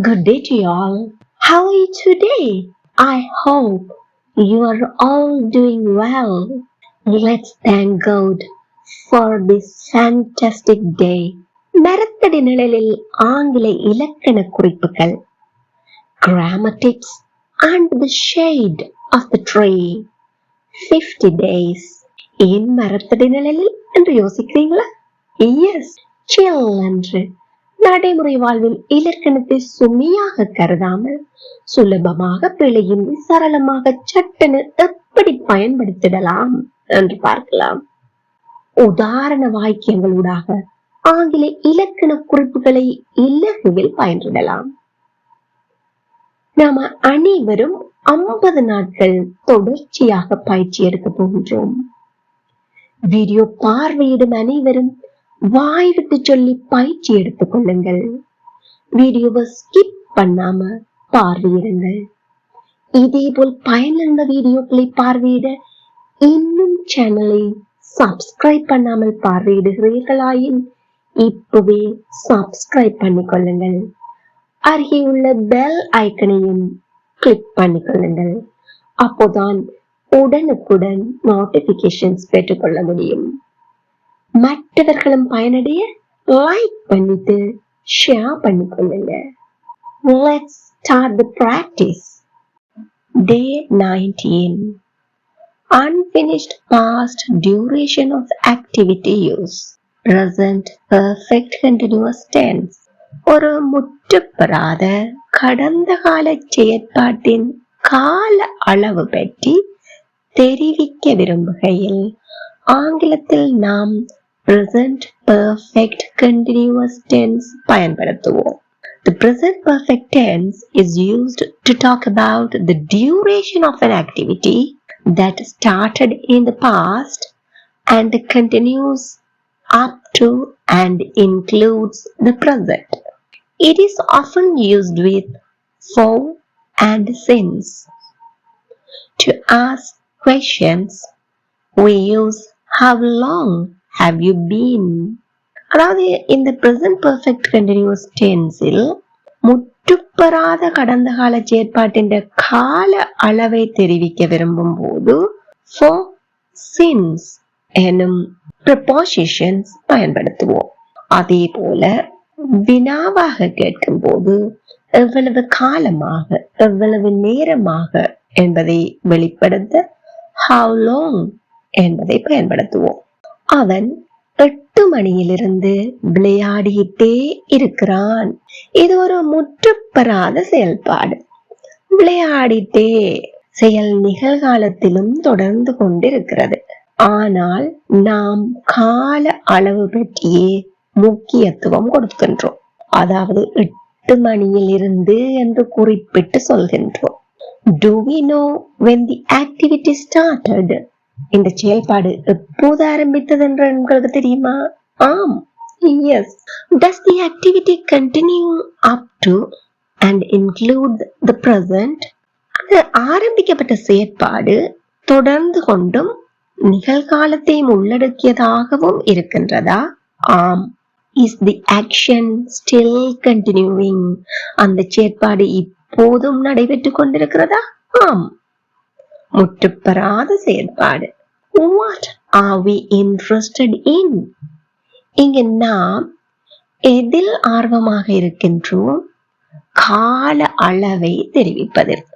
Good day to you all. How are you today? I hope you are all doing well. Let's thank God for this fantastic day. மரத்தடி நிழலில் ஆங்கில இலக்கண குறிப்புகள், grammar tips and the shade of the tree. 50 days. ஏன் மரத்தடி நிழலில் என்று யோசிக்கிறீங்களா? Yes, chill என்று நடைமுறை வாழ்வில் இலக்கணத்தை சுமையாக கருதாமல் சுலபமாக பிழையின்றி சரளமாக சட்டென எப்படி பயன்படுத்திடலாம் என்று பார்க்கலாம். உதாரண வாக்கியங்களூடாக ஆங்கில இலக்கண குறிப்புகளை இலகுவில் பயன்படலாம். நாம அனைவரும் 50 நாட்கள் தொடர்ச்சியாக பயிற்சி எடுக்க போகின்றோம். வீடியோ பார்வையிடும் அனைவரும் வாய் விட்டு சொல்லி பயிற்சி எடுத்துக் கொள்ளுங்கள். வீடியோவை ஸ்கிப் பண்ணாம பார்வையிடுங்கள். இதேபோல் பயனுள்ள வீடியோக்களை பார்வையிட இன்னும் சேனலை சப்ஸ்கிரைப் பண்ணாமல் பார்வையிடுகிறீர்களாயின் இப்பவே சப்ஸ்கிரைப் பண்ணிக்கொள்ளுங்கள். அருகே உள்ள பெல் ஐக்கனையும் கிளிக் பண்ணிக்கொள்ளுங்கள். அப்போதான் உடனுக்குடன் நோட்டிபிகேஷன்ஸ் பெற்றுக்கொள்ள முடியும். மற்றவர்களும் பயனடைய லைக் பண்ணிட்டு ஷேர் பண்ணிக்கொள்ளுங்க. Let's start the practice. Day 19. Unfinished past duration of activity use. Present perfect continuous tense. ஒரு முற்றுப்பெறாத கடந்த கால செயற்பாட்டின் கால அளவு பற்றி தெரிவிக்க விரும்புகையில் ஆங்கிலத்தில் நாம் present perfect continuous tense பயன்படுத்துவோம். The present perfect tense is used to talk about the duration of an activity that started in the past and continues up to and includes the present. It is often used with for and since. To ask questions, we use how long have you been? அதாவது இந்த present perfect continuous tense-இல் முற்றுப்பெறாத கடந்த கால செயற்பாட்டின் கால அளவை தெரிவிக்க விரும்பும் போது for, since எனும் prepositions பயன்படுத்துவோம். அதே போல வினாவாக கேட்கும் போது எவ்வளவு காலமாக, எவ்வளவு நேரமாக என்பதை வெளிப்படுத்த how long என்பதை பயன்படுத்துவோம். அவன் 8 மணியிலிருந்து விளையாடிட்டே இருக்கிறான். இது ஒரு முற்றுப்பெறாத செயல்பாடு. விளையாடிட்டே செயல் நிகழ்காலத்திலும் தொடர்ந்து கொண்டிருக்கிறது. ஆனால் நாம் கால அளவு பற்றியே முக்கியத்துவம் கொடுக்கின்றோம். அதாவது 8 மணியிலிருந்து என்று குறிப்பிட்டு சொல்கின்றோம். Do we know when the activity started? இந்த செயல்பாடு எப்போது ஆரம்பித்தது என்று உங்களுக்கு தெரியுமா? ஆம், yes. Does the activity continue up to and include the present? அது ஆரம்பிக்கப்பட்ட செயற்பாடு தொடர்ந்து கொண்டும் நிகழ்காலத்தையும் உள்ளடக்கியதாகவும் இருக்கின்றதா? ஆம். Is the action still continuing? அந்த செயற்பாடு இப்போதும் நடைபெற்றுக் கொண்டிருக்கிறதா? ஆம். முற்றுப்பெறாத செயல்பாடு. What are we interested in? இங்கு நாம் எதில் ஆர்வமாக இருக்கின்றோம்? கால அளவை தெரிவிப்பதற்கு.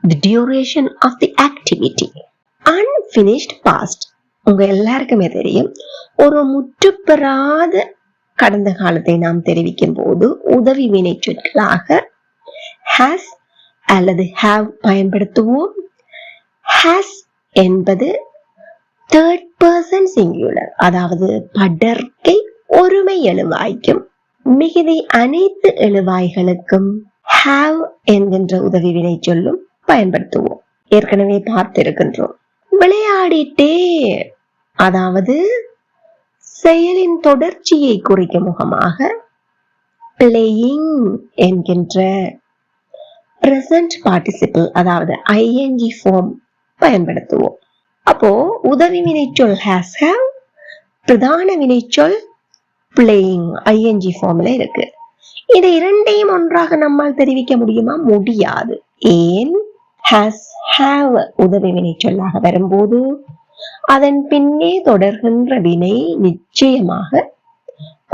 The duration of the activity. Unfinished past. உங்க எல்லாருக்குமே தெரியும், ஒரு முற்றுப்பெறாத கடந்த காலத்தை நாம் தெரிவிக்கும் போது உதவி வினை சொற்களாக has அல்லது have பயன்படுத்துவோம். has என்பது third person singular, அதாவது படர்க்கை ஒருமை எழுவாய்க்கும் மிகுதி அனைத்து எழுவாய்களுக்கும் have என்கின்ற உதவி வினை சொல்லும் பயன்படுத்துவோம். ஏற்கனவே பார்த்திருக்கின்றோம். விளையாடிட்டே, அதாவது செயலின் தொடர்ச்சியை குறிக்கும் முகமாக playing என்கின்ற present participle, அதாவது ing form பயன்படுத்துவோம். அப்போ உதவி வினைச்சொல் has have, பிரதான வினைச்சொல் playing ing ஃபார்ம்ல இருக்கு. இது இரண்டையும் ஒன்றாக நம்மால் தெரிவிக்க முடியுமா? முடியாது. ஏன்? has, have உதவி வினை சொல்லாக வரும்போது அதன் பின்னே தொடர்கின்ற வினை நிச்சயமாக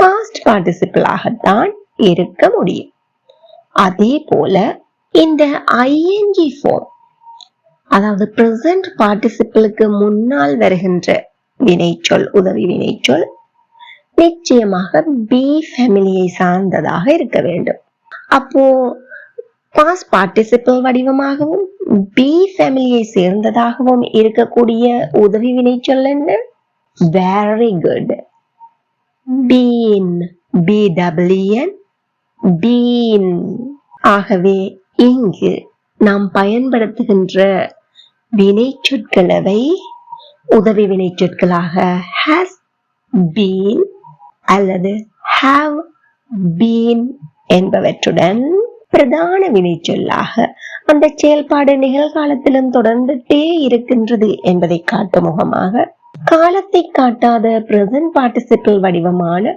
past participle ஆகத்தான் இருக்க முடியும். அதே போல இந்த ing form, அதாவது present participle-க்கு முன்னால் வருகின்ற வினைச்சொல், உதவி வினைச்சொல் நிச்சயமாக be family-யை சார்ந்ததாக இருக்க வேண்டும். அப்போ past participle வடிவமாகவும் be family-யை சேர்ந்ததாகவும் இருக்கக்கூடிய உதவி வினைச்சொல் என்ன? very good. been, bwn, been. ஆகவே இங்கு நாம் பயன்படுத்துகின்ற வினைச்சொற்களவை உதவி வினைச்சொற்களாக has been அல்லது have been என்பவற்றுடன் பிரதான வினைச்சொல்லாக அந்த செயல்பாடு நிகழ்காலத்திலும் தொடர்ந்துட்டே இருக்கின்றது என்பதை காட்டும் முகமாக காலத்தை காட்டாத present participle வடிவமான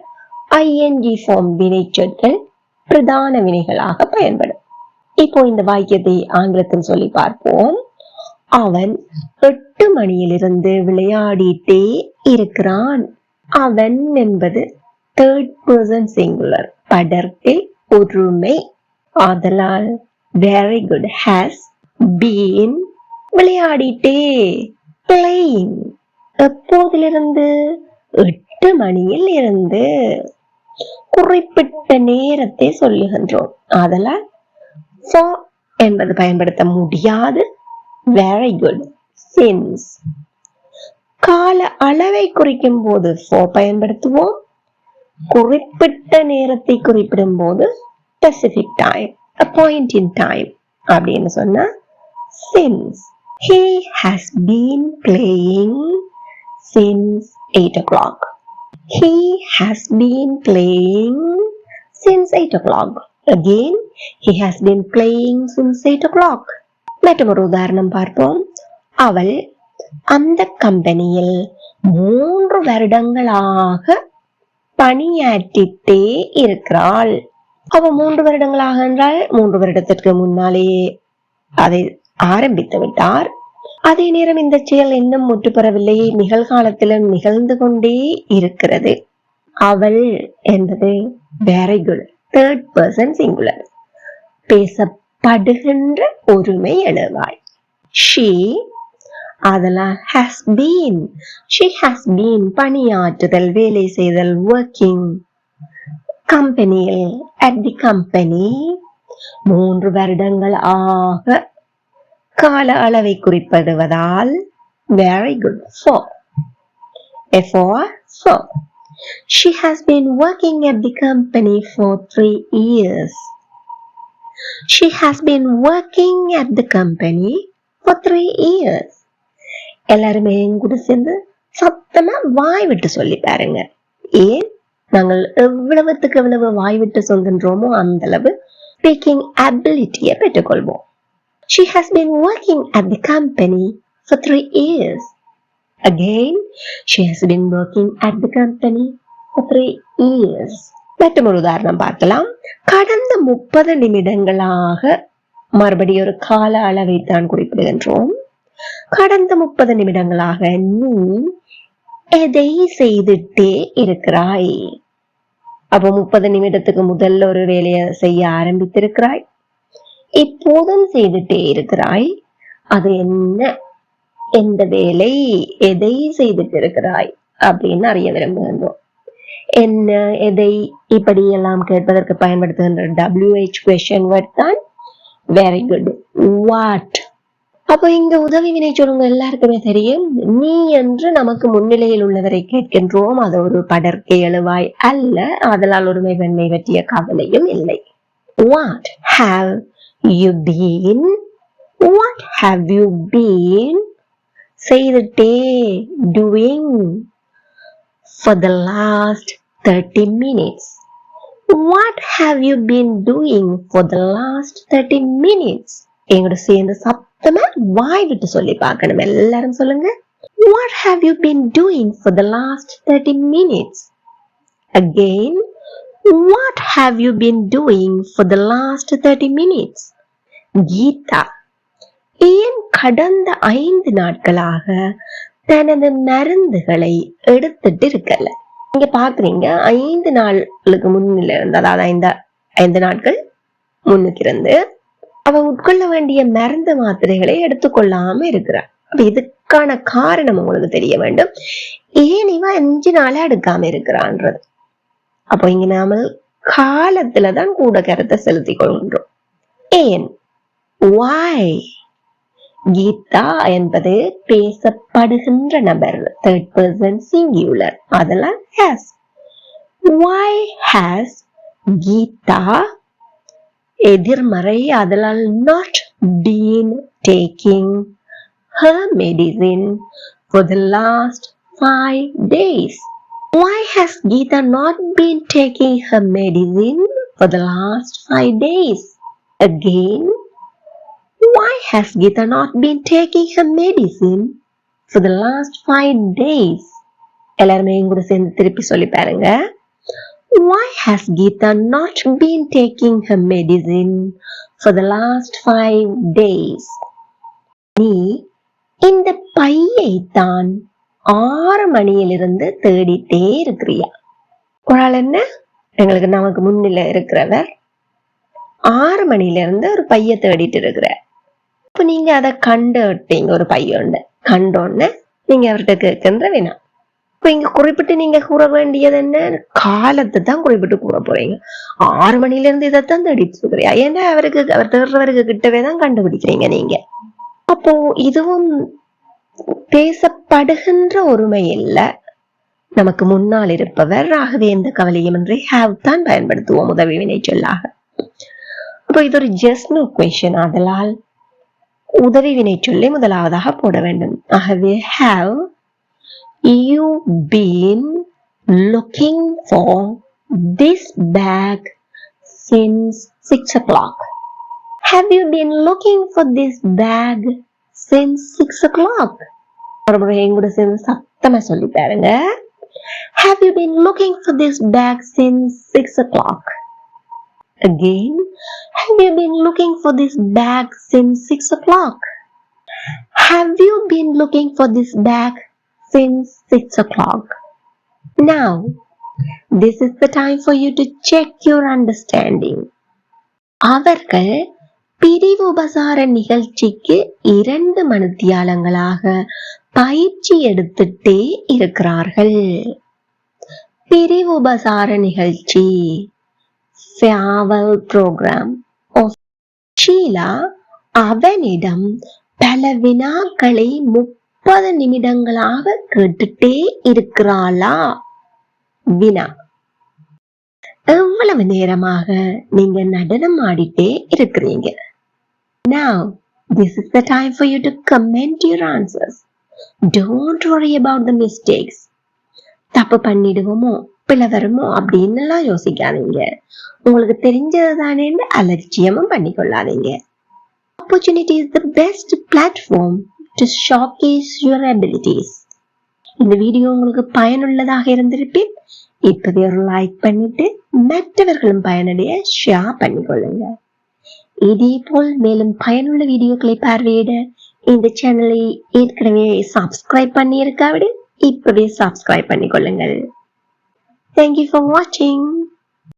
ing form வினைச்சொற்கள் பிரதான வினைகளாக பயன்படும். இப்போ இந்த வாக்கியத்தை ஆங்கிலத்தில் சொல்லி பார்ப்போம். அவன் 8 மணியிலிருந்து விளையாடிட்டே இருக்கிறான். அவன் என்பது third person singular, படர்க்கை ஒருமை. ஆதலால் very good has been விளையாடிட்டே playing. எப்போதிலிருந்து? 8 மணியில் இருந்து. குறிப்பிட்ட நேரத்தை சொல்லுகின்றோம். ஆதலால் for என்பது பயன்படுத்த முடியாது. very good since. கால அளவை குறிக்கும் போது for பயன்படுத்துவோம். குறிப்பிட்ட நேரத்தை குறிப்பிடும் போது specific time, a point in time அப்படின்னு சொன்னா since. He has been playing since 8 o'clock. He has been playing since 8 o'clock. Again, he has been playing since 8 o'clock. மற்றொரு உதாரணம் பார்ப்போம். அவள் அந்த கம்பெனியில் 3 வருடங்களாக பணியாற்றிட்டே இருக்கிறாள். அவ 3 வருடங்களாக என்றால் 3 வருடத்திற்கு முன்னாலேயே அதை ஆரம்பித்து விட்டார். அதே நேரம் இந்த செயல் இன்னும் முற்றுப்பெறவில்லை, நிகழ்காலத்திலும் நிகழ்ந்து கொண்டே இருக்கிறது. அவள் என்பது very good third person singular, பேசப்படுகின்ற ஒருமை எழுவாய். she அதெல்லாம் has been, she has been பணியாற்றுதல், வேலை செய்தல், working, கம்பெனியில் at the company 3 வருடங்கள் ஆக கால அளவை குறிப்பிடுவதால் very good for. for she has been working at the company for 3 years. She has been working at the company for 3 years. எல்லாருமே கூட சேர்ந்து சத்தமா வாய் விட்டு சொல்லி பாருங்க. ஏன்? நாங்கள் எவ்வளவுக்கு எவ்வளவு வாய் விட்டு சொல்கின்றோமோ அந்த அளவு ஸ்பீக்கிங் அபிலிட்டியை பெற்றுக்கொள்வோம். She has been working at the company for 3 years. Again, she has been working at the company for 3 years. மற்றொரு உதாரணம் பார்க்கலாம். கடந்த 30 நிமிடங்களாக, மறுபடியும் ஒரு கால அளவை தான் குறிப்பிடுகின்றோம். கடந்த 30 நிமிடங்களாக நீ எதை செய்துட்டே இருக்கிறாய். அப்போ 30 நிமிடத்துக்கு முதல்ல ஒரு வேலையை செய்ய ஆரம்பித்திருக்கிறாய், இப்போதும் செய்துட்டே இருக்கிறாய். அது என்ன, எந்த வேலை, எதை செய்துட்டு இருக்கிறாய் அப்படின்னு அறிய விரும்புகின்றோம். என்ன, எதை, இப்படி எல்லாம் கேட்பதற்கு பயன்படுத்துகின்ற WH question word தான் very good what. அப்போ இங்க உதவி வினை சொல்லுங்க எல்லாருக்குமே தெரியும். நீ என்று நமக்கு முன்னிலையில் உள்ளவரை கேட்கின்றோம். அது ஒரு படர்க்கை எழுவாய் அல்ல, அதனால் ஒருமை பெண்மை பற்றிய கவலையும் இல்லை. What have you been? What have you been செய்துட்டே doing for the last 30 minutes? What have you been doing for the last 30 minutes? எங்கூட சேர்ந்து சத்தமா வாய் விட்டு சொல்லி பார்க்கணும். எல்லாரும் சொல்லுங்க. What have you been doing for the last 30 minutes? Again, What have you been doing for the last 30 minutes? Geetha ஏன் கடந்த 5 நாட்களாக தனது மருந்துகளை எடுத்துட்டு இருக்கல? நீங்க பாக்குறீங்க 5 நாளுக்கு முன்னில இருந்து, அதாவது 5 நாட்கள் முன்னுக்கு இருந்து அவ உட்கொள்ள வேண்டிய மருந்து மாத்திரைகளை எடுத்துக்கொள்ளாம இருக்கிறார். அப்ப இதுக்கான காரணம் உங்களுக்கு தெரிய வேண்டும். ஏன் இவ 5 நாளா எடுக்காம இருக்கிறான்றது. அப்போ இங்க நாம காலத்துலதான் கூட கருத்தை செலுத்திக் கொள்கின்றோம். ஏன்? why? கீதா என்பது பேசப்படுகின்ற நபர், third person singular, அதெல்லாம் has. why has கீதா எதிர்மறை, அதனால் not been taking her medicine for the last 5 days? Why has Geeta not been taking her medicine for the last 5 days? Again, why has Geeta not been taking her medicine for the last 5 days? எல்லாருமே கூட சேர்ந்து திருப்பி சொல்லி பாருங்க. Why has Geeta not been taking her medicine for the last 5 days? நீ இந்த பையை தான் 6 மணியிலிருந்து தேடிட்டே இருக்கிறியா? ஒரு ஆள் என்ன, எங்களுக்கு நமக்கு முன்னில இருக்கிறவர் 6 மணியிலிருந்து ஒரு பைய தேடிட்டு இருக்கிற. இப்ப நீங்க அதை கண்டுட்டீங்க, ஒரு பையொன்னு கண்டோன்னு நீங்க அவர்கிட்ட கேட்கின்ற வேணா. இப்ப இங்க குறிப்பிட்டு நீங்க கூற வேண்டியது என்ன? காலத்தை தான் குறிப்பிட்டு கூற போறீங்க. 6 மணில இருந்து இதைத்தான் தேடிட்டு இருக்கிறியா? ஏன்னா அவர் தேடுறவருக்கு கிட்டவே தான் கண்டுபிடிக்கிறீங்க நீங்க. அப்போ இதுவும் பேசப்படுகின்ற ஒருமை இல்ல, நமக்கு முன்னால் இருப்பவர். ஆகவே எந்த கவலையும் இன்றி have தான் பயன்படுத்துவோம் உதவி வினை சொல்லாக. அப்போ இது ஒரு just no question, ஆதலால் உதவி வினை சொல்லி முதலாவதாக போட வேண்டும். ஆகவே have you been looking for this bag since 6 o'clock? Have you been looking for this bag since 6 o'clock? ஒரு முறை எங்கூட சேர்ந்து சத்தமா சொல்லி பாருங்க. Have you been looking for this bag since 6 o'clock? Again, have you been looking for this bag since 6 o'clock? Have you been looking for this bag since 6 o'clock? Now, this is the time for you to check your understanding. அவர்கள் பிரிவு உபசார நிகழ்ச்சிக்கு 2 மணித்தியாலங்களாக பயிற்சி எடுத்துட்டே இருக்கிறார்கள். பிரிவு உபசார நிகழ்ச்சி, farewell program of Sheila அவனிடம் பல வினாக்களை 30 நிமிடங்களாக கேட்டுட்டே இருக்கிறாளா? வினா, எவ்வளவு நேரமாக நீங்க நடனம் ஆடிட்டே இருக்கிறீங்க? Now, this is the time for you to comment your answers. Don't worry about the mistakes. தப்பு பண்ணிடுவோமோ பிழை வருமோ அப்படின்னு எல்லாம் யோசிக்காதீங்க. உங்களுக்கு தெரிஞ்சது தானே அலட்சியமும் பண்ணிக்கொள்ளாதீங்க. Opportunity is the best platform to showcase your abilities. இந்த வீடியோ உங்களுக்கு பயனுள்ளதாக இருந்திருப்பேன். இப்பவே ஒரு லைக் பண்ணிட்டு மற்றவர்களும் பயனடைய ஷேர் பண்ணிக்கொள்ளுங்க. இதே போல் மேலும் பயனுள்ள வீடியோக்களை பார்வையிட இந்த சேனலை ஏற்கனவே சப்ஸ்கிரைப் பண்ணி இருக்காவிட இப்பவே subscribe பண்ணிக்கொள்ளுங்கள். Thank you for watching.